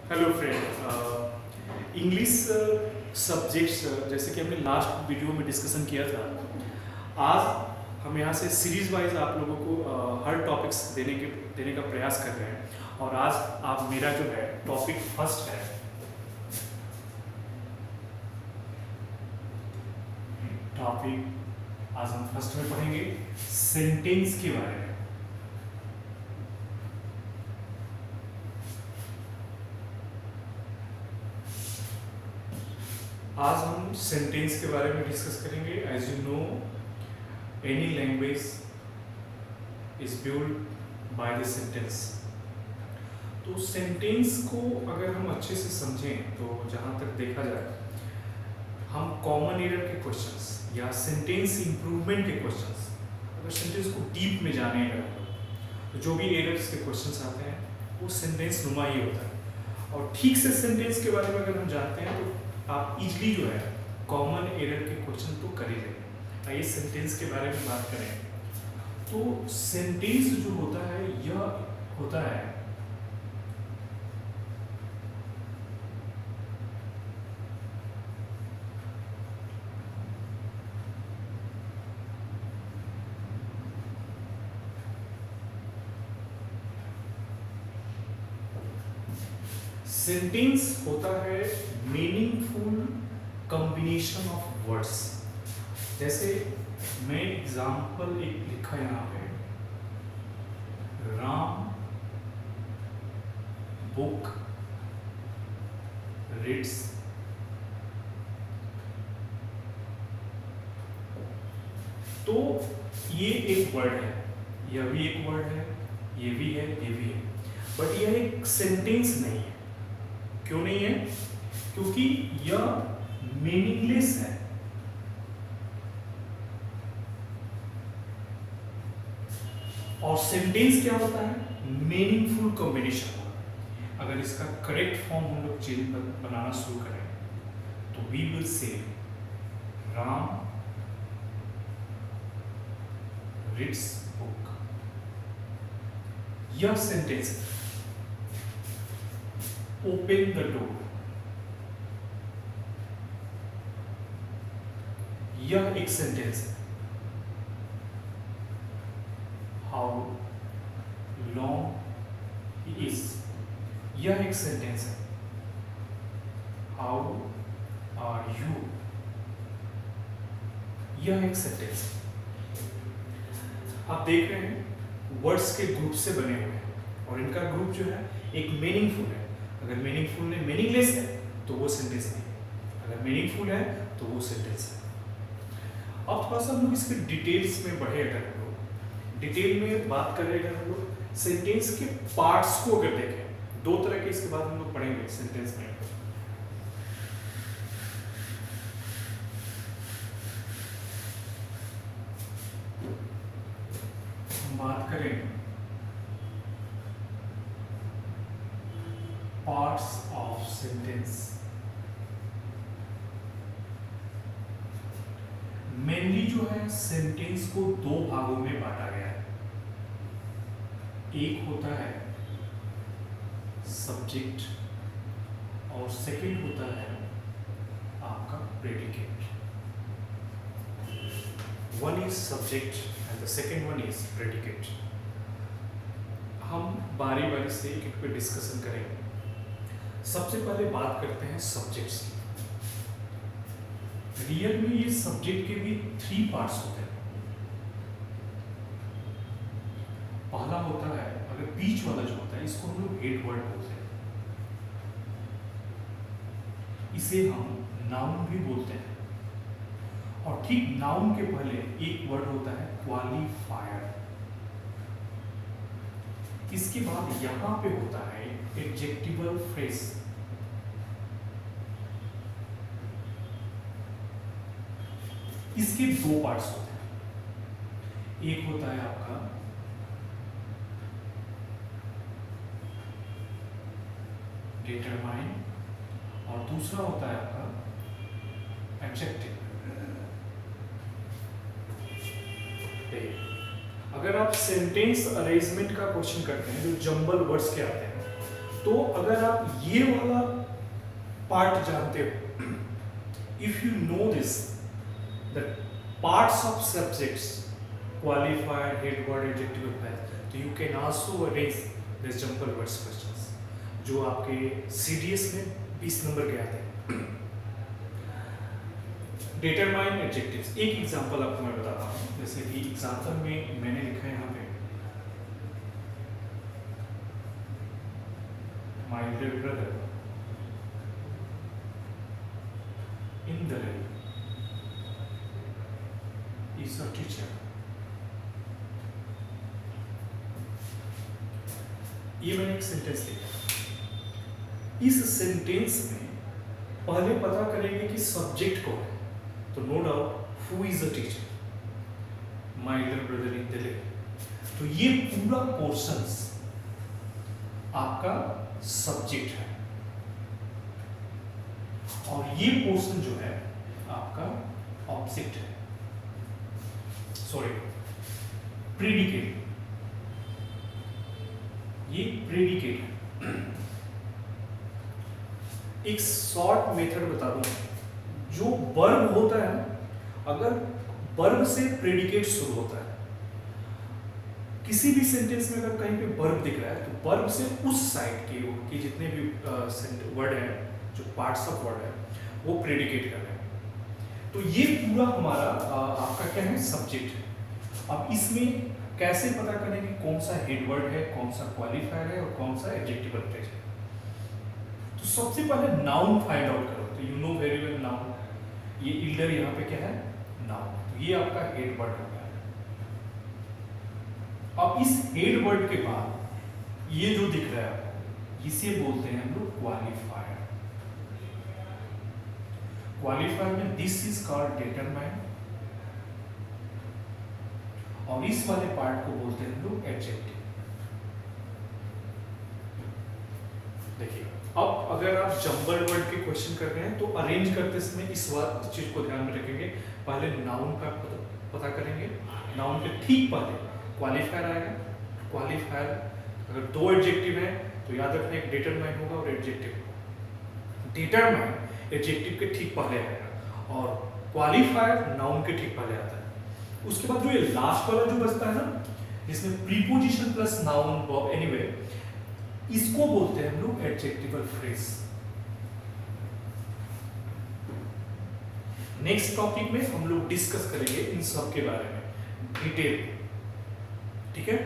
Hello friend, English subjects जैसे कि हमने लास्ट वीडियो में डिस्कशन किया था। आज हम यहाँ से सीरीज वाइज आप लोगों को हर टॉपिक्स देने का प्रयास कर रहे हैं। और आज आप मेरा जो है टॉपिक फर्स्ट है, टॉपिक आज हम फर्स्ट में पढ़ेंगे सेंटेंस के बारे में। आज हम सेंटेंस के बारे में डिस्कस करेंगे। As you know, any language is build by the sentence. तो सेंटेंस को अगर हम अच्छे से समझें तो जहाँ तक देखा जाए, हम कॉमन एरर के क्वेश्चंस या सेंटेंस इंप्रूवमेंट के क्वेश्चंस, अगर सेंटेंस को डीप में जाने अगर तो जो भी एरर्स के क्वेश्चंस आते हैं वो सेंटेंस नुमा ही होता है। और ठीक से सेंटेंस के बारे में अगर हम जानते हैं तो आप इजली जो है कॉमन एरर के क्वेश्चन तो कर ही लेंगे। आइए सेंटेंस के बारे में बात करें। तो सेंटेंस जो होता है यह होता है सेंटेंस होता है मीनिंगफुल कॉम्बिनेशन ऑफ वर्ड्स। जैसे मैं एग्जाम्पल एक लिखा यहाँ पे, राम बुक रीड्स। तो ये एक वर्ड है, यह भी एक वर्ड है, ये भी है, ये भी है, बट यह एक सेंटेंस नहीं है। क्यों नहीं है? क्योंकि यह मीनिंगलेस है। और सेंटेंस क्या होता है? मीनिंगफुल कॉम्बिनेशन होगा। अगर इसका करेक्ट फॉर्म हम लोग चेंज बनाना शुरू करें तो we will say Ram reads book. यह सेंटेंस है। ओपन द डोर, यह एक सेंटेंस है। हाउ लॉन्ग ही इज, यह एक सेंटेंस है। हाउ आर यू, यह एक सेंटेंस है। आप देख रहे हैं वर्ड्स के ग्रुप से बने हुए हैं और इनका ग्रुप जो है एक मीनिंगफुल है। अगर मीनिंगफुल ने मीनिंगलेस है तो वो सेंटेंस नहीं है, अगर मीनिंगफुल है तो वो सेंटेंस है। अब थोड़ा सा हम लोग इसके डिटेल्स में बढ़े। अगर हम लोग डिटेल में बात करें, अगर हम लोग सेंटेंस के पार्ट्स को अगर देखें, दो तरह के इसके बाद हम लोग पढ़ेंगे सेंटेंस में। हम बात करें पार्ट्स ऑफ सेंटेंस। मेनली जो है सेंटेंस को दो भागों में बांटा गया है। एक होता है सब्जेक्ट और सेकंड होता है आपका predicate. One is subject and the second one is predicate. हम बारी बारी से एक एक पे डिस्कशन करेंगे। सबसे पहले बात करते हैं सब्जेक्ट्स की। रियल में ये सब्जेक्ट के भी 3 पार्ट्स होते हैं। पहला होता है, अगर बीच वाला जो होता है इसको हम लोग हेड वर्ड बोलते हैं। इसे हम नाउन भी बोलते हैं। और ठीक नाउन के पहले एक वर्ड होता है क्वालिफायर। इसके बाद यहां पे होता है एडजेक्टिवल फ्रेज। इसके 2 पार्ट्स होते हैं। एक होता है आपका डिटरमाइन और दूसरा होता है आपका एडजेक्टिव। अगर आप सेंटेंस अरेंजमेंट का क्वेश्चन करते हैं जो जंबल वर्ड्स के आते हैं तो अगर आप ये वाला पार्ट जानते हो, if you know this, the parts of subjects qualifier, head word, adjective, adverb, तो you can also arrange this jumble words questions जो आपके सीडीएस में 20 नंबर के आते हैं। डिटरमाइन एडजेक्टिव्स, एक एग्जांपल आपको मैं बताता हूँ। जैसे कि एग्जांपल में मैंने लिखा है यहाँ पे, my little brother in the is a teacher. ये मैंने एक सेंटेंस लिखा। इस सेंटेंस में पहले पता करेंगे कि सब्जेक्ट कौन है। तो no doubt who is a teacher, my little brother in Delhi. तो ये पूरा पोर्शंस आपका सब्जेक्ट है और ये पोर्शन जो है आपका ऑब्जेक्ट है, सॉरी प्रेडिकेट। ये प्रेडिकेट है। एक शॉर्ट मेथड बता दूं, जो वर्ब होता है, अगर वर्ब से प्रेडिकेट शुरू होता है, किसी भी सेंटेंस में अगर कहीं पे वर्ब दिख रहा है तो वर्ब से उस साइड के जितने भी वर्ड हैं, जो पार्ट्स ऑफ वर्ड है, वो प्रेडिकेट कर रहे हैं। तो ये पूरा हमारा आपका क्या है, सब्जेक्ट है। अब इसमें कैसे पता करें कि कौन सा हेड वर्ड है, कौन सा क्वालिफायर है और कौन सा एडजेक्टिव फ्रेज है? तो सबसे पहले नाउन फाइंड आउट करो। तो you know very well known, ये इल्डर यहाँ पे क्या है, नाउन। तो ये आपका हेड वर्ड हो गया। अब इस हेड वर्ड के बाद ये जो दिख रहा है, इसे बोलते हैं हम लोग क्वालिफायर। क्वालिफायर में दिस इज कॉल्ड डिटरमाइन, और इस वाले पार्ट को बोलते हैं हम लोग एडजेक्टिव। देखिए, अब अगर आप जंबल वर्ड के क्वेश्चन कर रहे हैं तो अरेंज करते समय इस चीज को ध्यान में रखेंगे। पहले नाउन का पता करेंगे, नाउन के ठीक पहले क्वालिफायर आएगा। क्वालिफायर अगर दो एडजेक्टिव है तो याद रखना, एक डिटरमाइन होगा और एडजेक्टिव होगा। डिटरमाइन एडजेक्टिव के ठीक पहले आएगा और क्वालिफायर नाउन के ठीक पहले आता है। उसके बाद जो ये लास्ट वाला जो बचता है ना, जिसमें preposition plus noun verb, anyway, इसको बोलते हैं हम लोग एडजेक्टिवल फ्रेज। नेक्स्ट टॉपिक में हम लोग डिस्कस करेंगे इन सब के बारे में डिटेल, ठीक है।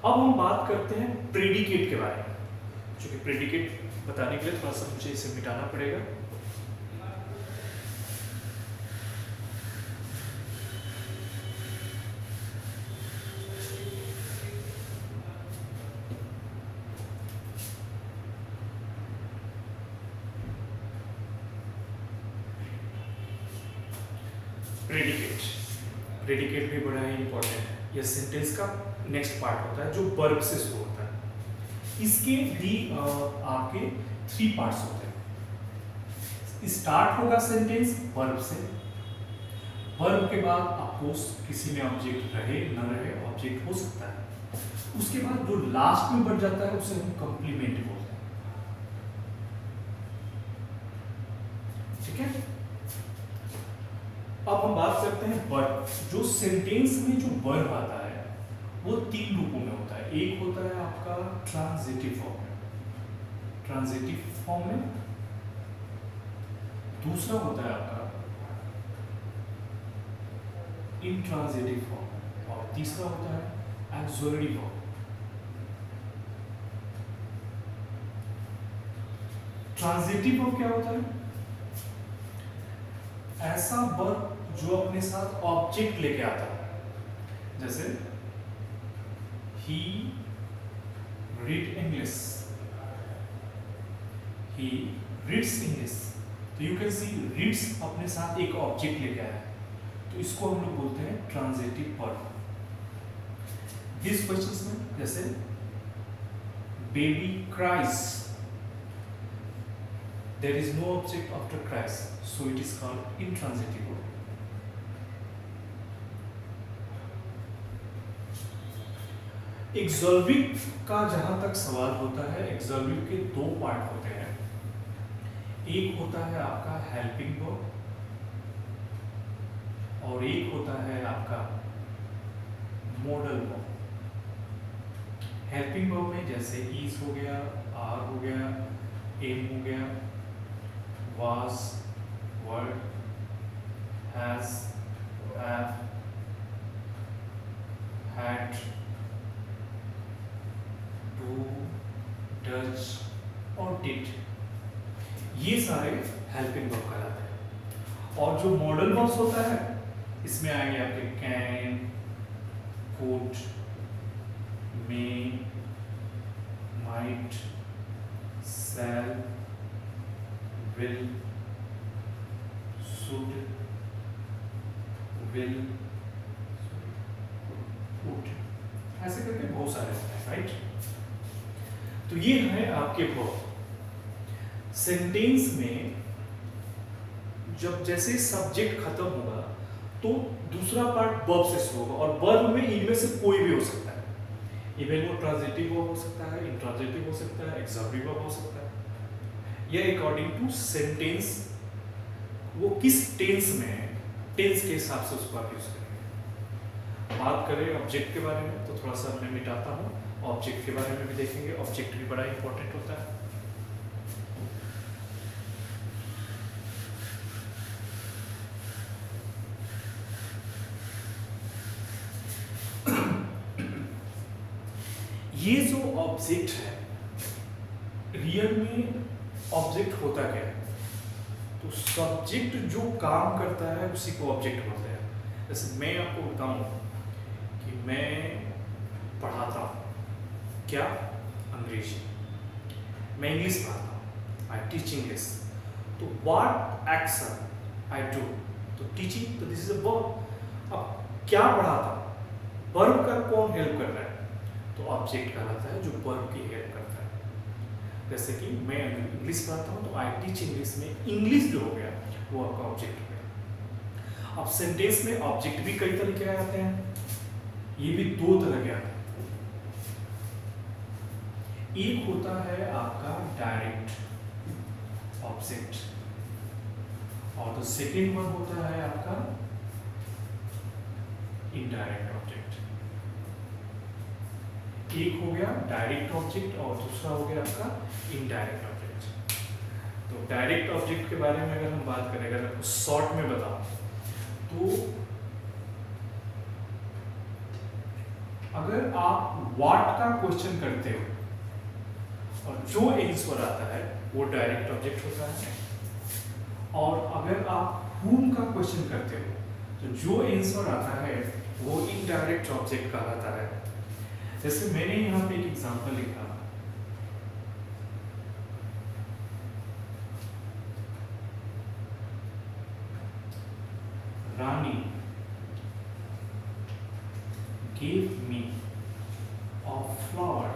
अब हम बात करते हैं प्रेडिकेट के बारे में। क्योंकि प्रेडिकेट बताने के लिए थोड़ा सा मुझे इसे मिटाना पड़ेगा। प्रेडिकेट, प्रेडिकेट भी बड़ा ही इंपॉर्टेंट है। यह सेंटेंस का नेक्स्ट पार्ट होता है जो वर्ब से शुरू होता है। इसके भी आपके 3 पार्ट्स होते हैं। स्टार्ट होगा सेंटेंस वर्ब से, वर्ब के बाद अफकोर्स किसी में ऑब्जेक्ट रहे न रहे, ऑब्जेक्ट हो सकता है। उसके बाद जो लास्ट में बढ़ जाता है उसे हम कॉम्प्लीमेंट बोलते हैं, ठीक है। अब हम बात करते हैं वर्ब। जो सेंटेंस में जो वर्ब आता है वो 3 रूपों में होता है। एक होता है आपका ट्रांजिटिव फॉर्म में, ट्रांजिटिव फॉर्म में। दूसरा होता है आपका इंट्रांजिटिव फॉर्म, और तीसरा होता है एक्सुलरी फॉर्म। ट्रांजिटिव फॉर्म क्या होता है? ऐसा वर्ब जो अपने साथ ऑब्जेक्ट लेके आता है। जैसे he read English, he reads English। तो यू कैन सी reads अपने साथ एक ऑब्जेक्ट लेके आया है, तो इसको हम लोग बोलते हैं ट्रांजिटिव वर्ब। दिस क्वेश्चंस में जैसे baby cries, there is no object after cries, so it is called intransitive verb। एग्जॉल्विंग का जहां तक सवाल होता है, एग्जॉल्विंग के दो पार्ट होते हैं। एक होता है आपका हेल्पिंग वर्ब और एक होता है आपका मॉडल वर्ब। हेल्पिंग वर्ब में जैसे इज हो गया, आर हो गया, एम हो गया, was, were, has, have, had, do, does और डिड, ये सारे हेल्पिंग वर्ब कहलाते हैं। और जो मॉडल वर्ब्स होता है इसमें आएंगे आपके can, could, may, might, shall, will, should, will, would, ऐसे करके बहुत सारे होते हैं, राइट। तो ये है आपके वर्ब। सेंटेंस में जब जैसे सब्जेक्ट खत्म होगा तो दूसरा पार्ट वर्ब से शुरू होगा, और वर्ब में इनमें से कोई भी हो सकता है। इवन वो ट्रांजिटिव वर्ब हो सकता है, इंट्रांजिटिव हो सकता है, एक्सप्रेसिव वर्ब हो सकता है। यह अकॉर्डिंग टू सेंटेंस, वो किस टेंस में है, टेंस के हिसाब से उसको आप यूज करेंगे। बात करें ऑब्जेक्ट के बारे में तो थोड़ा सा मैं मिटाता हूँ, ऑब्जेक्ट के बारे में भी देखेंगे। ऑब्जेक्ट भी बड़ा इंपॉर्टेंट होता है। ये जो ऑब्जेक्ट है, रियल में ऑब्जेक्ट होता क्या है? तो सब्जेक्ट जो काम करता है उसी को ऑब्जेक्ट बोलते हैं। जैसे मैं आपको बताऊं कि मैं पढ़ाता हूँ, क्या? अंग्रेजी। मैं इंग्लिश पढ़ाता हूँ, आई टीच इंग्लिश। तो व्हाट एक्शन आई डू, तो टीचिंग, तो दिस इज अ वर्ब। अब क्या पढ़ाता हूँ, वर्ब का कौन हेल्प कर रहा है? तो ऑब्जेक्ट कहलाता है जो वर्ब की हेल्प करता है। जैसे कि मैं इंग्लिश पढ़ाता हूँ तो आई टीच इंग्लिश में इंग्लिश जो हो गया वो आपका ऑब्जेक्ट हो गया। अब सेंटेंस में ऑब्जेक्ट भी कई तरह के आते हैं, ये भी दो तरह के आते हैं। एक होता है आपका डायरेक्ट ऑब्जेक्ट और तो सेकेंड वन होता है आपका इनडायरेक्ट ऑब्जेक्ट। एक हो गया डायरेक्ट ऑब्जेक्ट और दूसरा हो गया आपका इनडायरेक्ट ऑब्जेक्ट। तो डायरेक्ट ऑब्जेक्ट के बारे में अगर हम बात करें, अगर आपको शॉर्ट में बताऊं तो अगर आप व्हाट का क्वेश्चन करते हो और जो आंसर आता है वो डायरेक्ट ऑब्जेक्ट होता है, और अगर आप whom का क्वेश्चन करते हो तो जो आंसर आता है वो इनडायरेक्ट ऑब्जेक्ट कहलाता है। जैसे मैंने यहाँ पे एक एग्जांपल लिखा, रानी gave me a flower।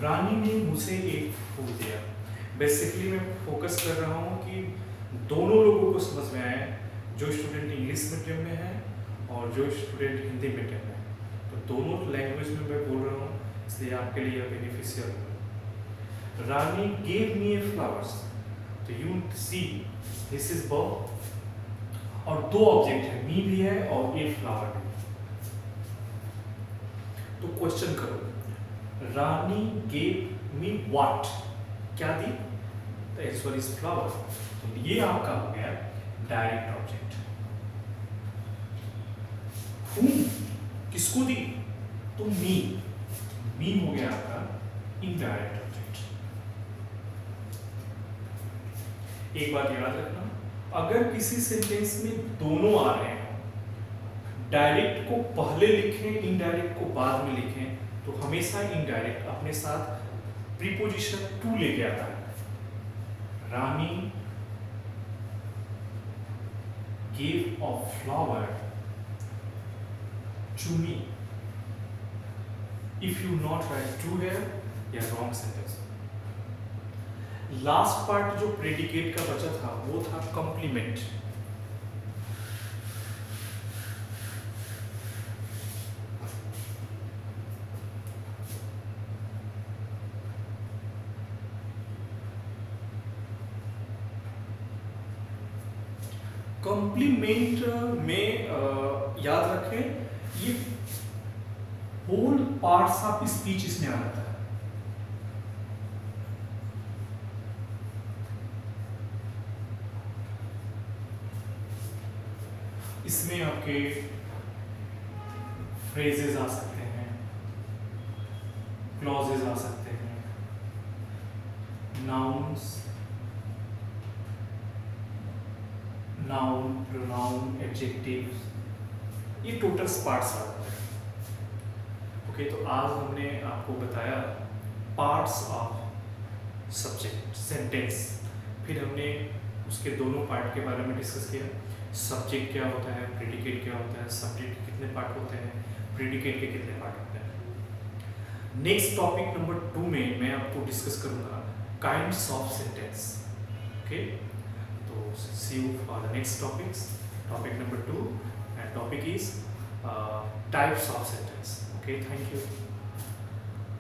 रानी ने मुझे एक फूल दिया। बेसिकली मैं फोकस कर रहा हूँ कि दोनों लोगों को समझ में आए, जो स्टूडेंट इंग्लिश मीडियम में है और जो स्टूडेंट हिंदी मीडियम में है। तो दोनों लैंग्वेज में मैं बोल रहा हूँ, इसलिए आपके लिए यह बेनिफिशियल होगा। रानी गेव मी ए फ्लावर्स, तो you see this is verb, और दो ऑब्जेक्ट है, मी भी है और ए फ्लावर भी। तो क्वेश्चन करो, रानी गेव मी व्हाट, क्या दी? The answer is flower. तो ये आपका हो गया डायरेक्ट ऑब्जेक्ट। whom किसको दी? तो मी, मी हो गया आपका इनडायरेक्ट ऑब्जेक्ट। एक बात याद रखना, अगर किसी सेंटेंस में दोनों आ रहे हैं, डायरेक्ट को पहले लिखें, इनडायरेक्ट को बाद में लिखें, तो हमेशा इनडायरेक्ट अपने साथ प्रीपोजिशन टू लेके आता है। रानी gave a flower to me। If you not write to here, या wrong sentence। लास्ट पार्ट जो प्रेडिकेट का बचा था वो था कॉम्प्लीमेंट। कॉम्प्लीमेंट में याद रखें, ये होल पार्ट्स ऑफ स्पीच इसमें आ जाता है। इसमें आपके फ्रेजेस आ सकते हैं, क्लॉजेस आ सकते हैं, नाउन्स, नाउन, प्रोनाउन, एडजेक्टिव्स, ये टोटल पार्ट्स आ जाते हैं। ओके, तो आज हमने आपको बताया पार्ट्स ऑफ सब्जेक्ट सेंटेंस, फिर हमने उसके दोनों पार्ट के बारे में डिस्कस किया। सब्जेक्ट क्या होता है, प्रेडिकेट क्या होता है, सब्जेक्ट के कितने पार्ट होते हैं, प्रेडिकेट के कितने पार्ट होते हैं। नेक्स्ट टॉपिक नंबर 2 में मैं आपको डिस्कस करूंगा काइंड्स ऑफ सेंटेंस। ओके, तो see you for the next topics, topic number 2 and topic is types of sentence. Okay, thank you.